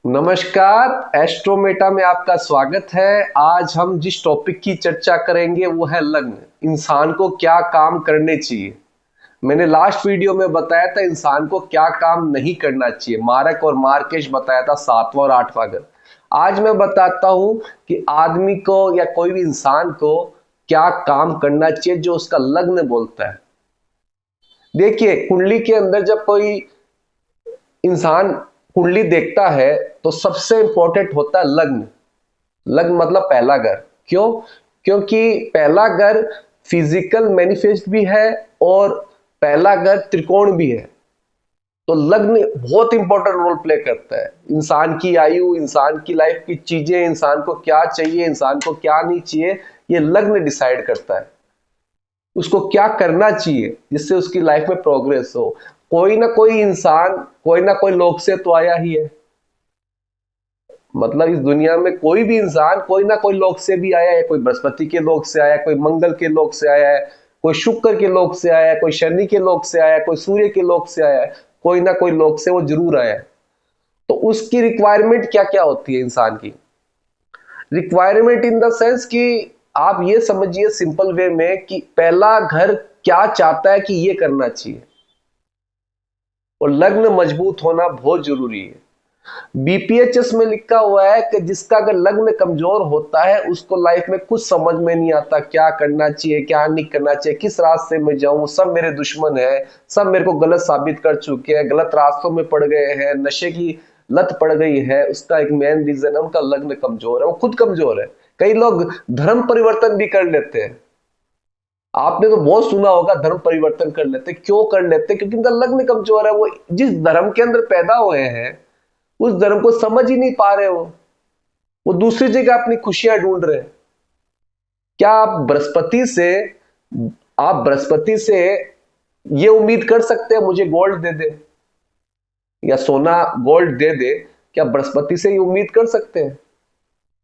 नमस्कार, एस्ट्रोमेटा में आपका स्वागत है। आज हम जिस टॉपिक की चर्चा करेंगे वो है लग्न। इंसान को क्या काम करने चाहिए। मैंने लास्ट वीडियो में बताया था इंसान को क्या काम नहीं करना चाहिए। मारक और मार्केश बताया था 7वां और 8वां घर। आज मैं बताता हूं कि आदमी को या कोई भी इंसान को क्या काम करना चाहिए जो उसका लग्न बोलता है। देखिए, कुंडली के अंदर जब कोई इंसान कुंडली देखता है तो सबसे इंपॉर्टेंट होता है लग्न। लग्न मतलब पहला घर। क्यों? क्योंकि पहला घर फिजिकल मैनिफेस्ट भी है और पहला घर त्रिकोण भी है। तो लग्न बहुत इंपॉर्टेंट रोल प्ले करता है। इंसान की आयु, इंसान की लाइफ की चीजें, इंसान को क्या चाहिए, इंसान को क्या नहीं चाहिए, ये लग्न डिसाइड करता है। उसको क्या करना चाहिए जिससे उसकी लाइफ में प्रोग्रेस हो। कोई ना कोई इंसान कोई ना कोई लोक से तो आया ही है। मतलब इस दुनिया में कोई भी इंसान कोई ना कोई लोक से भी आया है। कोई बृहस्पति के लोक से आया है, कोई मंगल के लोक से आया है, कोई शुक्र के लोक से आया है, कोई शनि के लोक से आया है, कोई सूर्य के लोक से आया है। कोई ना कोई लोक से वो जरूर आया है। तो उसकी रिक्वायरमेंट क्या क्या होती है इंसान की। रिक्वायरमेंट इन द सेंस कि आप ये समझिए सिंपल वे में कि पहला घर क्या चाहता है कि ये करना चाहिए। और लग्न मजबूत होना बहुत जरूरी है। बीपीएचएस में लिखा हुआ है कि जिसका अगर लग्न कमजोर होता है उसको लाइफ में कुछ समझ में नहीं आता, क्या करना चाहिए क्या नहीं करना चाहिए, किस रास्ते में जाऊं, सब मेरे दुश्मन है, सब मेरे को गलत साबित कर चुके हैं, गलत रास्तों में पड़ गए हैं, नशे की लत पड़ गई है। उसका एक मेन रीजन है उनका लग्न कमजोर है, वो खुद कमजोर है। कई लोग धर्म परिवर्तन भी कर लेते हैं। आपने तो बहुत सुना होगा धर्म परिवर्तन कर लेते। क्यों कर लेते? क्योंकि उनका लग्न कमजोर है। वो जिस धर्म के अंदर पैदा हुए हैं उस धर्म को समझ ही नहीं पा रहे। वो दूसरी जगह अपनी खुशियां ढूंढ रहे हैं। क्या आप बृहस्पति से ये उम्मीद कर सकते हैं मुझे गोल्ड दे दे या सोना गोल्ड दे दे? क्या बृहस्पति से ये उम्मीद कर सकते हैं?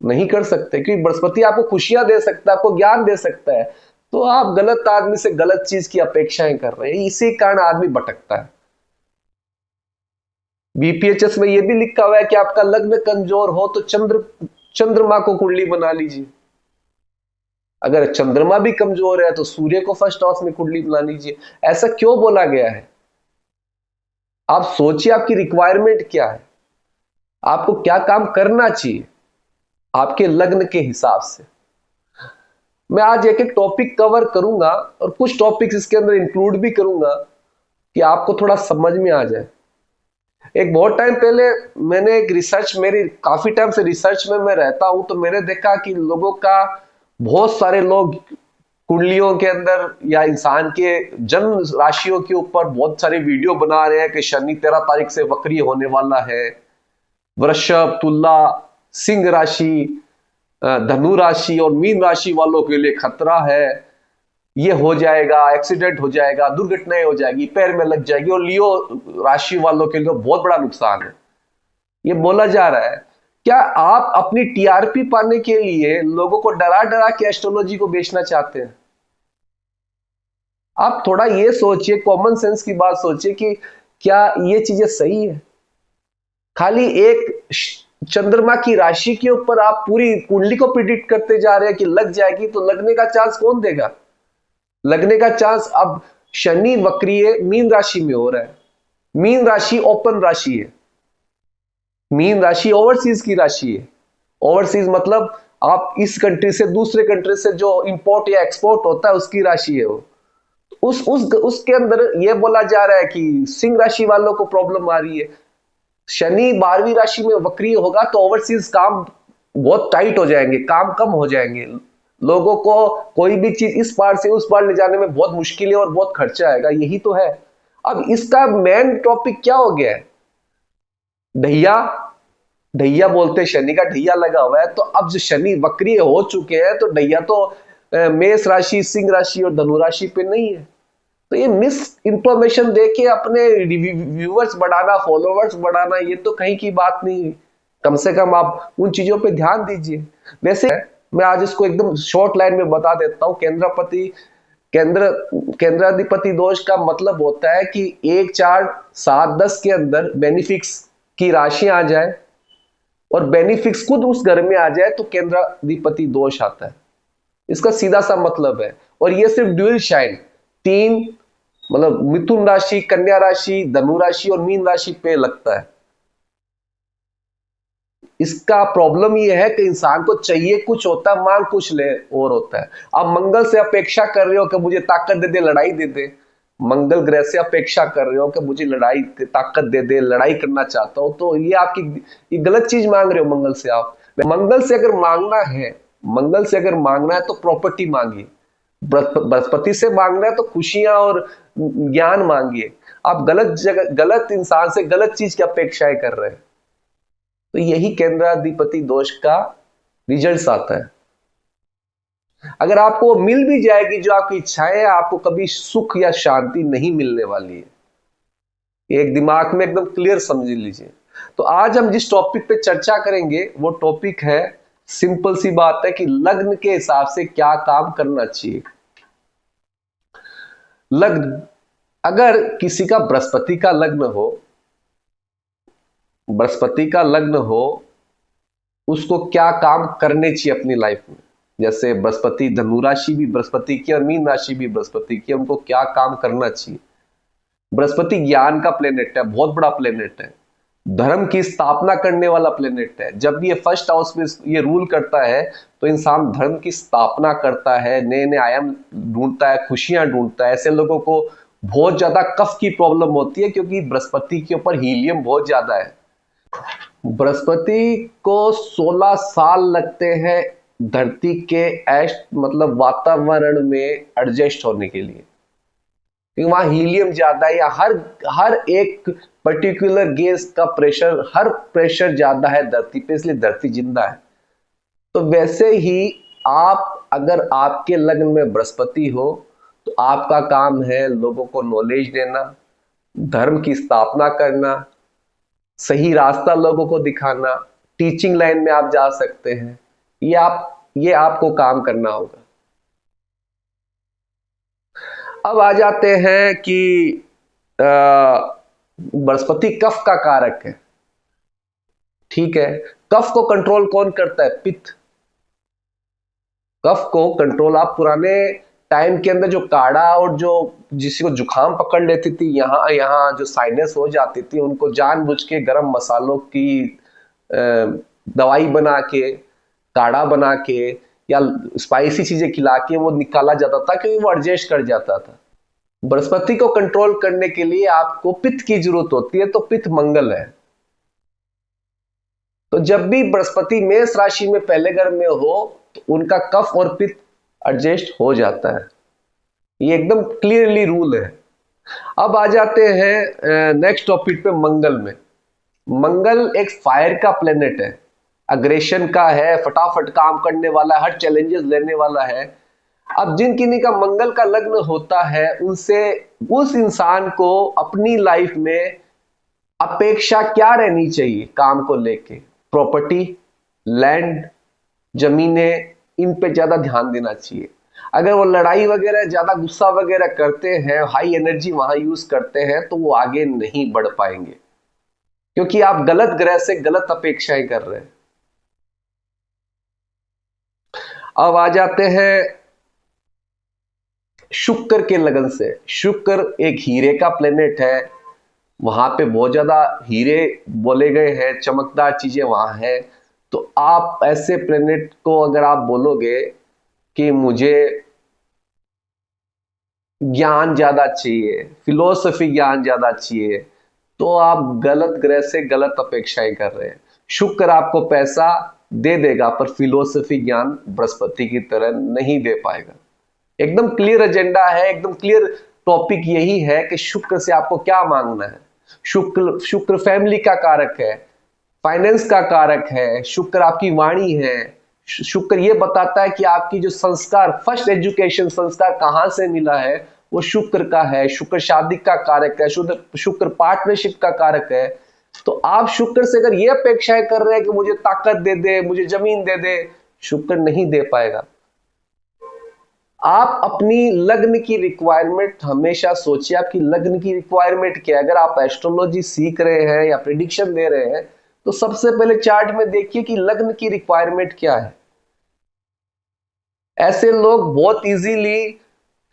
नहीं कर सकते, क्योंकि बृहस्पति आपको खुशियां दे सकता है, आपको ज्ञान दे सकता है। तो आप गलत आदमी से गलत चीज की अपेक्षाएं कर रहे हैं। इसी कारण आदमी भटकता है। बीपीएचएस में यह भी लिखा हुआ है कि आपका लग्न कमजोर हो तो चंद्रमा को कुंडली बना लीजिए। अगर चंद्रमा भी कमजोर है तो सूर्य को फर्स्ट हाउस में कुंडली बना लीजिए। ऐसा क्यों बोला गया है? आप सोचिए आपकी रिक्वायरमेंट क्या है, आपको क्या काम करना चाहिए आपके लग्न के हिसाब से। मैं आज एक एक टॉपिक कवर करूंगा और कुछ टॉपिक्स इसके अंदर इंक्लूड भी करूंगा कि आपको थोड़ा समझ में आ जाए। एक बहुत टाइम पहले मैंने एक रिसर्च, मेरी काफी टाइम से रिसर्च में मैं रहता हूं, तो मैंने देखा कि लोगों का, बहुत सारे लोग कुंडलियों के अंदर या इंसान के जन्म राशियों के ऊपर बहुत सारे वीडियो बना रहे हैं कि शनि 13 तारीख से वक्री होने वाला है। वृषभ, तुला, सिंह राशि, धनु राशि और मीन राशि वालों के लिए खतरा है, ये हो जाएगा, एक्सीडेंट हो जाएगा, दुर्घटनाएं हो जाएगी, पैर में लग जाएगी। और लियो राशि वालों के लिए बहुत बड़ा नुकसान है, ये बोला जा रहा है। क्या आप अपनी टीआरपी पाने के लिए लोगों को डरा डरा के एस्ट्रोलॉजी को बेचना चाहते हैं? आप थोड़ा ये सोचिए, कॉमन सेंस की बात सोचिए कि क्या ये चीजें सही है? खाली एक चंद्रमा की राशि के ऊपर आप पूरी कुंडली को प्रिडिक्ट करते जा रहे हैं कि लग जाएगी। तो लगने का चांस कौन देगा? लगने का चांस, अब शनि वक्रीय मीन राशि में हो रहा है। मीन राशि ओपन राशि है। मीन राशि ओवरसीज की राशि है। ओवरसीज मतलब आप इस कंट्री से दूसरे कंट्री से जो इंपोर्ट या एक्सपोर्ट होता है उसकी राशि है वो। उसके अंदर यह बोला जा रहा है कि सिंह राशि वालों को प्रॉब्लम आ रही है। शनि 12वीं राशि में वक्रीय होगा तो ओवरसीज काम बहुत टाइट हो जाएंगे, काम कम हो जाएंगे। लोगों को कोई भी चीज इस पार से उस पार ले जाने में बहुत मुश्किल है और बहुत खर्चा आएगा। यही तो है। अब इसका मेन टॉपिक क्या हो गया है? ढैया। ढैया बोलते, शनि का ढैया लगा हुआ है। तो अब जो शनि वक्रीय हो चुके हैं तो ढैया तो मेष राशि, सिंह राशि और धनु राशि पे नहीं है। तो ये मिस इंफॉर्मेशन देके अपने व्यूअर्स बढ़ाना, फॉलोवर्स बढ़ाना, ये तो कहीं की बात नहीं। कम से कम आप उन चीजों पे ध्यान दीजिए। वैसे मैं आज इसको एकदम शॉर्ट लाइन में बता देता हूं। केंद्राधिपति दोष का मतलब होता है कि 1, 4, 7, 10 के अंदर बेनिफिक्स की राशि आ जाए और बेनिफिक्स खुद उस घर में आ जाए तो केंद्राधिपति दोष आता है। इसका सीधा सा मतलब है। और ये सिर्फ ड्यूल शाइन 3 मतलब मिथुन राशि, कन्या राशि, धनु राशि और मीन राशि पे लगता है। इसका प्रॉब्लम ये है कि इंसान को चाहिए कुछ होता है, मांग कुछ ले और होता है। आप मंगल से अपेक्षा कर रहे हो कि मुझे ताकत दे दे, लड़ाई दे दे। मंगल ग्रह से अपेक्षा कर रहे हो कि मुझे लड़ाई ताकत दे दे, लड़ाई करना चाहता हूं, तो ये आपकी ये गलत चीज मांग रहे हो मंगल से आप। मंगल से अगर मांगना है, मंगल से अगर मांगना है तो प्रॉपर्टी मांगिए। बृहस्पति से मांगना है तो खुशियां और ज्ञान मांगिए। आप गलत जगह, गलत इंसान से गलत चीज की अपेक्षाएं कर रहे हैं। तो यही केंद्राधिपति दोष का रिजल्ट आता है। अगर आपको मिल भी जाएगी जो आपकी इच्छाएं है, आपको कभी सुख या शांति नहीं मिलने वाली है। एक दिमाग में एकदम क्लियर समझ लीजिए। तो आज हम जिस टॉपिक पे चर्चा करेंगे वो टॉपिक है, सिंपल सी बात है कि लग्न के हिसाब से क्या काम करना चाहिए। लग्न, अगर किसी का बृहस्पति का लग्न हो, बृहस्पति का लग्न हो, उसको क्या काम करने चाहिए अपनी लाइफ में। जैसे बृहस्पति धनु राशि भी बृहस्पति की और मीन राशि भी बृहस्पति की, उनको क्या काम करना चाहिए। बृहस्पति ज्ञान का प्लेनेट है, बहुत बड़ा प्लेनेट है, धर्म की स्थापना करने वाला प्लेनेट है। जब भी ये फर्स्ट हाउस में ये रूल करता है तो इंसान धर्म की स्थापना करता है, नए नए आयाम ढूंढता है, खुशियां ढूंढता है। ऐसे लोगों को बहुत ज्यादा कफ की प्रॉब्लम होती है क्योंकि बृहस्पति के ऊपर हीलियम बहुत ज्यादा है। बृहस्पति को 16 साल लगते हैं धरती के मतलब वातावरण में एडजस्ट होने के लिए, क्योंकि वहां हीलियम ज्यादा है, या हर एक पर्टिकुलर गैस का प्रेशर, हर प्रेशर ज्यादा है धरती पे, इसलिए धरती जिंदा है। तो वैसे ही आप, अगर आपके लग्न में बृहस्पति हो तो आपका काम है लोगों को नॉलेज देना, धर्म की स्थापना करना, सही रास्ता लोगों को दिखाना, टीचिंग लाइन में आप जा सकते हैं। ये आपको काम करना होगा। अब आ जाते हैं कि बृहस्पति कफ का कारक है, ठीक है। कफ को कंट्रोल कौन करता है? पित्त। कफ को कंट्रोल, आप पुराने टाइम के अंदर जो काढ़ा और जो जिसी को जुकाम पकड़ लेती थी, यहाँ जो साइनस हो जाती थी, उनको जानबूझ के गरम मसालों की दवाई बना के, काढ़ा बना के या स्पाइसी चीजें खिला के वो निकाला जाता था, क्योंकि वो एडजस्ट कर जाता था। बृहस्पति को कंट्रोल करने के लिए आपको पित्त की जरूरत होती है, तो पित्त मंगल है। तो जब भी बृहस्पति मेष राशि में पहले घर में हो तो उनका कफ और पित्त एडजस्ट हो जाता है। ये एकदम क्लियरली रूल है। अब आ जाते हैं नेक्स्ट टॉपिक पे, मंगल में। मंगल एक फायर का प्लेनेट है, अग्रेशन का है, फटाफट काम करने वाला है, हर चैलेंजेस लेने वाला है। अब जिन किन्हीं का मंगल का लग्न होता है, उनसे उस इंसान को अपनी लाइफ में अपेक्षा क्या रहनी चाहिए काम को लेके? प्रॉपर्टी, लैंड, जमीनें, इन पे ज्यादा ध्यान देना चाहिए। अगर वो लड़ाई वगैरह, ज्यादा गुस्सा वगैरह करते हैं, हाई एनर्जी वहां यूज करते हैं, तो वो आगे नहीं बढ़ पाएंगे, क्योंकि आप गलत ग्रह से गलत अपेक्षाएं कर रहे हैं। अब आ जाते हैं शुक्र के लगन से। शुक्र एक हीरे का प्लेनेट है, वहां पे बहुत ज्यादा हीरे बोले गए हैं, चमकदार चीजें वहां है। तो आप ऐसे प्लेनेट को अगर आप बोलोगे कि मुझे ज्ञान ज्यादा चाहिए, फिलोसफी ज्ञान ज्यादा चाहिए, तो आप गलत ग्रह से गलत अपेक्षाएं कर रहे हैं। शुक्र आपको पैसा दे देगा, पर फिलोसफी ज्ञान बृहस्पति की तरह नहीं दे पाएगा। एकदम क्लियर एजेंडा है, एकदम क्लियर टॉपिक यही है कि शुक्र से आपको क्या मांगना है। शुक्र फैमिली का कारक है, फाइनेंस का कारक है, शुक्र आपकी वाणी है। शुक्र ये बताता है कि आपकी जो संस्कार, फर्स्ट एजुकेशन संस्कार कहां से मिला है, वो शुक्र का है। शुक्र शादी का कारक है, शुक्र पार्टनरशिप का कारक है। तो आप शुक्र से अगर ये अपेक्षाएं कर रहे हैं कि मुझे ताकत दे दे, मुझे जमीन दे दे, शुक्र नहीं दे पाएगा। आप अपनी लग्न की रिक्वायरमेंट हमेशा सोचिए, आपकी लग्न की रिक्वायरमेंट क्या है। अगर आप एस्ट्रोलॉजी सीख रहे हैं या प्रिडिक्शन दे रहे हैं, तो सबसे पहले चार्ट में देखिए कि लग्न की रिक्वायरमेंट क्या है। ऐसे लोग बहुत इजीली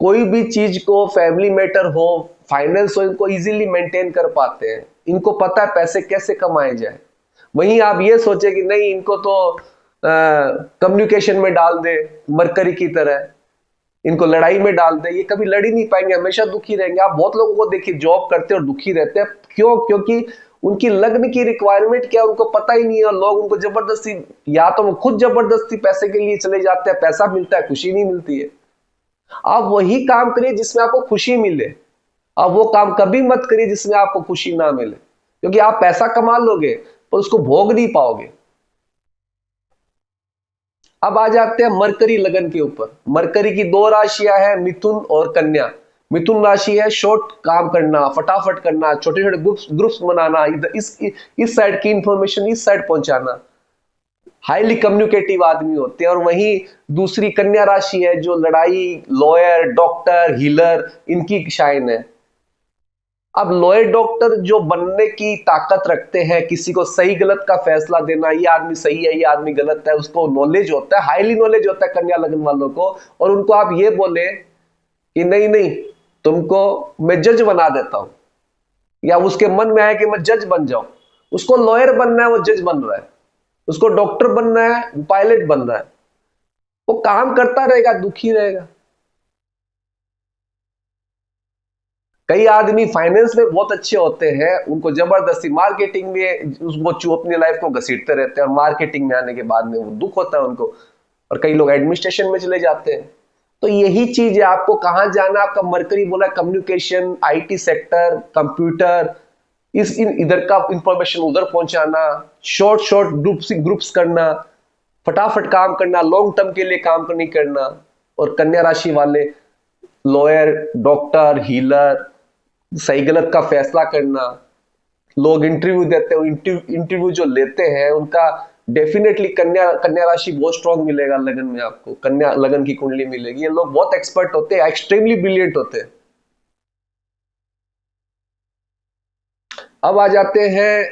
कोई भी चीज को, फैमिली मैटर हो, फाइनेंस हो, इनको इजीली मेंटेन कर पाते हैं। इनको पता है पैसे कैसे कमाए जाए। वहीं आप ये सोचे कि नहीं, इनको तो कम्युनिकेशन में डाल दे मरकरी की तरह, इनको लड़ाई में डाल दे, ये कभी लड़ ही नहीं पाएंगे, हमेशा दुखी रहेंगे। आप बहुत लोगों को देखिए जॉब करते हैं और दुखी रहते हैं। क्यों? क्योंकि उनकी लग्न की रिक्वायरमेंट क्या उनको पता ही नहीं है। और लोग उनको जबरदस्ती, या तो वो खुद जबरदस्ती पैसे के लिए चले जाते हैं, पैसा मिलता है, खुशी नहीं मिलती है। आप वही काम करिए जिसमें आपको खुशी मिले। आप वो काम कभी मत करिए जिसमें आपको खुशी ना मिले, क्योंकि आप पैसा कमा लोगे पर उसको भोग नहीं पाओगे। अब आ जाते हैं मरकरी लगन के ऊपर। मरकरी की दो राशियां हैं, मिथुन और कन्या। मिथुन राशि है शॉर्ट काम करना, फटाफट करना, छोटे छोटे ग्रुप्स ग्रुप्स बनाना, इस साइड की इंफॉर्मेशन इस साइड पहुंचाना, हाईली कम्युनिकेटिव आदमी होते हैं। और वहीं दूसरी कन्या राशि है जो लड़ाई, लॉयर, डॉक्टर, हीलर, इनकी शाइन है। अब लॉयर डॉक्टर जो बनने की ताकत रखते हैं, किसी को सही गलत का फैसला देना, ये आदमी सही है, ये आदमी गलत है, उसको नॉलेज होता है, हाईली नॉलेज होता है कन्या लगन वालों को। और उनको आप ये बोले कि नहीं नहीं, तुमको मैं जज बना देता हूं, या उसके मन में आए कि मैं जज बन जाऊं, उसको लॉयर बनना है, वो जज बन रहा है, उसको डॉक्टर बनना है, पायलट बन रहा है, वो काम करता रहेगा, दुखी रहेगा। कई आदमी फाइनेंस में बहुत अच्छे होते हैं, उनको जबरदस्ती मार्केटिंग में उसको अपनी लाइफ को घसीटते रहते हैं, और मार्केटिंग में आने के बाद में वो दुख होता है उनको। और कई लोग एडमिनिस्ट्रेशन में चले जाते हैं। तो यही चीज है, आपको कहां जाना, आपका मरकरी बोला कम्युनिकेशन, आईटी सेक्टर, कंप्यूटर, इधर का इंफॉर्मेशन उधर पहुंचाना, शॉर्ट शॉर्ट ग्रुप्स करना, फटाफट काम करना, लॉन्ग टर्म के लिए काम नहीं करना। और कन्या राशि वाले लॉयर, डॉक्टर, हीलर, सही गलत का फैसला करना। लोग इंटरव्यू देते हैं, इंटरव्यू जो लेते हैं उनका डेफिनेटली कन्या राशि बहुत स्ट्रांग मिलेगा लगन में, आपको कन्या लगन की कुंडली मिलेगी। ये लोग बहुत एक्सपर्ट होते हैं, एक्सट्रीमली ब्रिलियंट होते हैं। अब आ जाते हैं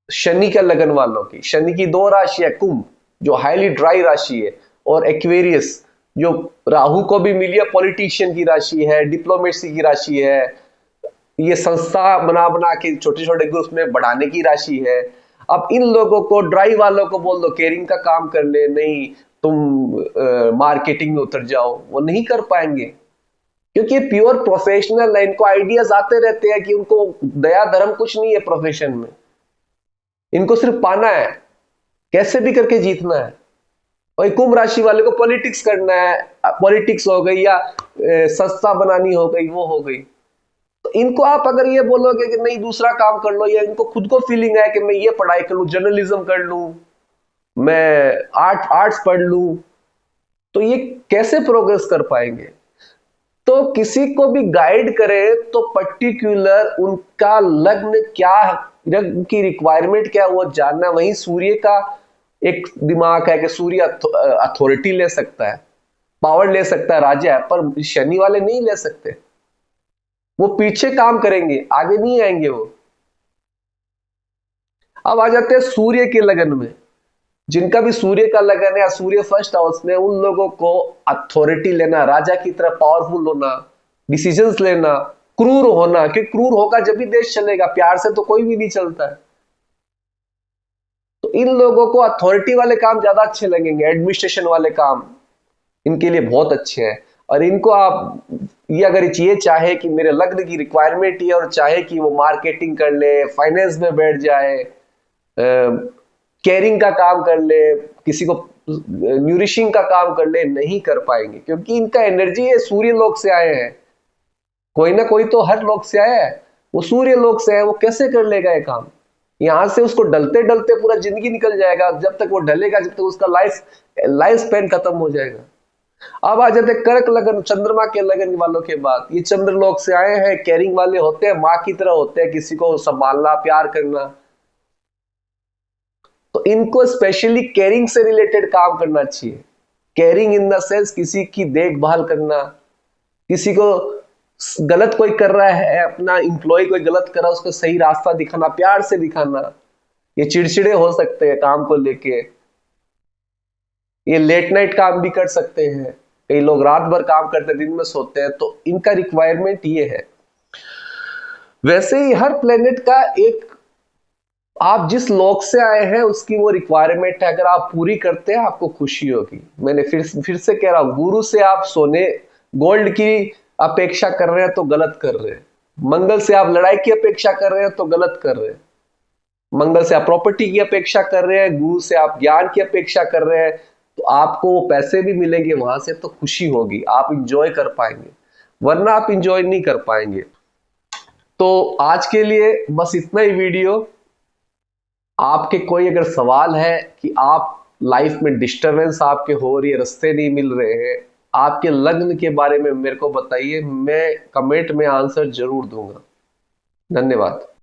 शनि का लगन वालों की। शनि की दो राशि है, कुंभ जो हाईली ड्राई राशि है, और एक्वेरियस जो राहु को भी मिली है, पॉलिटिशियन की राशि है, डिप्लोमेसी की राशि है, ये संस्था बना बना के छोटे छोटे ग्रुप में बढ़ाने की राशि है। अब इन लोगों को, ड्राई वालों को बोल दो केयरिंग का काम कर ले, नहीं तुम मार्केटिंग में उतर जाओ, वो नहीं कर पाएंगे, क्योंकि ये प्योर प्रोफेशनल है। इनको आइडियाज आते रहते हैं कि उनको दया धर्म कुछ नहीं है प्रोफेशन में, इनको सिर्फ पाना है, कैसे भी करके जीतना है। और कुंभ राशि वाले को पॉलिटिक्स करना है, पॉलिटिक्स हो गई या संस्था बनानी हो गई, वो हो गई। तो इनको आप अगर ये बोलोगे कि नहीं दूसरा काम कर लो, या इनको खुद को फीलिंग है कि मैं ये पढ़ाई कर लूं, जर्नलिज्म कर लूं, मैं आर्ट्स पढ़ लूं, तो ये कैसे प्रोग्रेस कर पाएंगे। तो किसी को भी गाइड करें तो पर्टिकुलर उनका लग्न क्या, लग्न की रिक्वायरमेंट क्या है वो जानना। वहीं सूर्य का एक दिमाग है कि सूर्य अथॉरिटी ले सकता है, पावर ले सकता है, राजा है, पर शनि वाले नहीं ले सकते। वो पीछे काम करेंगे, आगे नहीं आएंगे वो। अब आ जाते हैं सूर्य के लगन में। जिनका भी सूर्य का लगन है या सूर्य फर्स्ट हाउस में, उन लोगों को अथॉरिटी लेना, राजा की तरह पावरफुल होना, डिसीजंस लेना, क्रूर होना, क्योंकि क्रूर होगा जब भी देश चलेगा, प्यार से तो कोई भी नहीं चलता है। तो इन लोगों को अथॉरिटी वाले काम ज्यादा अच्छे लगेंगे, एडमिनिस्ट्रेशन वाले काम इनके लिए बहुत अच्छे हैं। और इनको आप ये अगर ये चाहे कि मेरे लग्न की रिक्वायरमेंट ये, और चाहे कि वो मार्केटिंग कर ले, फाइनेंस में बैठ जाए, केयरिंग का काम कर ले, किसी को न्यूरिशिंग का काम कर ले, नहीं कर पाएंगे, क्योंकि इनका एनर्जी है, सूर्य लोक से आए हैं। कोई ना कोई तो हर लोक से आया है, वो सूर्य लोक से है, वो कैसे कर लेगा ये काम। यहां से उसको डलते डलते पूरा जिंदगी निकल जाएगा, जब तक वो ढलेगा, जब तक उसका लाइफ स्पेन खत्म हो जाएगा। अब आ जाते कर्क लगन, चंद्रमा के लगन वालों के बाद। ये चंद्रलोक से आए हैं, केयरिंग वाले होते हैं, माँ की तरह होते हैं, किसी को संभालना, प्यार करना। तो इनको स्पेशली केयरिंग से रिलेटेड काम करना चाहिए। केयरिंग इन द सेंस किसी की देखभाल करना, किसी को गलत कोई कर रहा है, अपना इंप्लॉय कोई गलत कर रहा है, उसको सही रास्ता दिखाना, प्यार से दिखाना। ये चिड़चिड़े हो सकते हैं काम को लेके, ये लेट नाइट काम भी कर सकते हैं, कई लोग रात भर काम करते हैं, दिन में सोते हैं, तो इनका रिक्वायरमेंट ये है। वैसे ही हर प्लेनेट का एक, आप जिस लोक से आए हैं उसकी वो रिक्वायरमेंट है, अगर आप पूरी करते हैं आपको खुशी होगी। मैंने फिर से कह रहा हूं, गुरु से आप सोने गोल्ड की अपेक्षा कर रहे हैं तो गलत कर रहे हैं, मंगल से आप लड़ाई की अपेक्षा कर रहे हैं तो गलत कर रहे हैं, मंगल से आप प्रॉपर्टी की अपेक्षा कर रहे हैं, गुरु से आप ज्ञान की अपेक्षा कर रहे हैं, तो आपको वो पैसे भी मिलेंगे वहां से, तो खुशी होगी, आप इंजॉय कर पाएंगे, वरना आप इंजॉय नहीं कर पाएंगे। तो आज के लिए बस इतना ही वीडियो। आपके कोई अगर सवाल है कि आप लाइफ में डिस्टरबेंस आपके हो रही है, रास्ते नहीं मिल रहे हैं, आपके लग्न के बारे में मेरे को बताइए, मैं कमेंट में आंसर जरूर दूंगा। धन्यवाद।